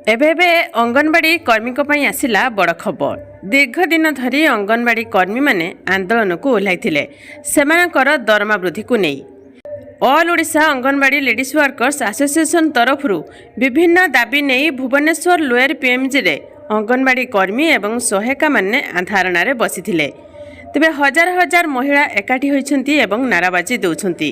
एबे एबे अंगनवाड़ी कर्मी आसिला बड़ खबर। दीर्घ दिन धरी अंगनवाड़ी कर्मी माने आंदोलन को ओह्लाइथिले सेमानकर दरमा वृद्धि को नहीं। All Odisha anganwadi ladies workers association तरफ विभिन्न दाबी नहीं भुवनेश्वर लोयर पीएमजी रे अंगनवाड़ी कर्मी एवं सहायिका माने धारणा बसिथिले। तेबे हजार हजार महिला एकाठी होइछन्ती एवं नाराबाजी देउछन्ती।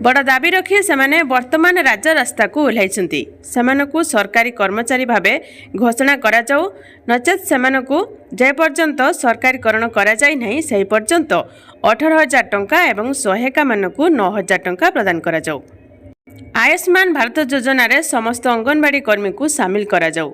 बड़ दाबी रखी सेमाने वर्तमान राज्य रास्ता को ओह्लाइछन्ती। सेमानकु सरकारी कर्मचारी भावे घोषणा करा जाऊ, नचेत सेमानकु जे पर्यंत सरकारीकरण करा जाय नाही सेहि पर्यंत 18,000 टंका एवं सहायिका मानकु 9,000 टंका प्रदान करा जाऊ। आयुष्मान भारत योजना रे समस्त अंगनवाड़ी कर्मी को सामिल करा जाऊ।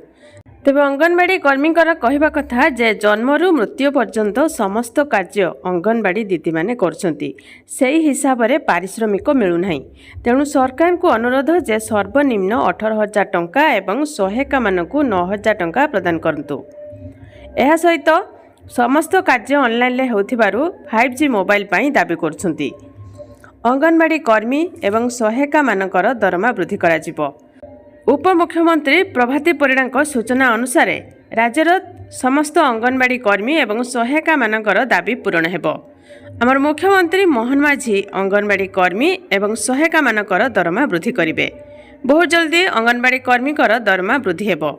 तेबे अंगनवाड़ी कर्मी कहवा कथा जे जन्मरू मृत्यु पर्यंत समस्त कार्य अंगनवाड़ी दीदी माने करछन्ती, सेही हिसाब रे पारिश्रमिक मिलुनाही। तेणु सरकार को अनुरोध जे सर्वनिम्न 18,000 टंका एवं सहायिका मानकु 9,000 टंका प्रदान करंतु। एहा सहित समस्त कार्य ऑनलाइन ले होथिबारु 5G मोबाइल पाई दाबी करछन्ती। अंगनवाड़ी कर्मी एवं सहायिका मानकर दरमा वृद्धि करा जिवो। उपमुख्यमंत्री प्रभाती परिड़ा सूचना अनुसार राज्यर समस्त अंगनवाड़ी कर्मी एवं सहायिका मानकर दाबी पूरण हेबो। आमर मुख्यमंत्री मोहन माझी अंगनवाड़ी कर्मी एवं सहायिका मानकर दरमा वृद्धि करिवे। बहुत जल्दी अंगनवाड़ी कर्मी दरमा वृद्धि हेबो।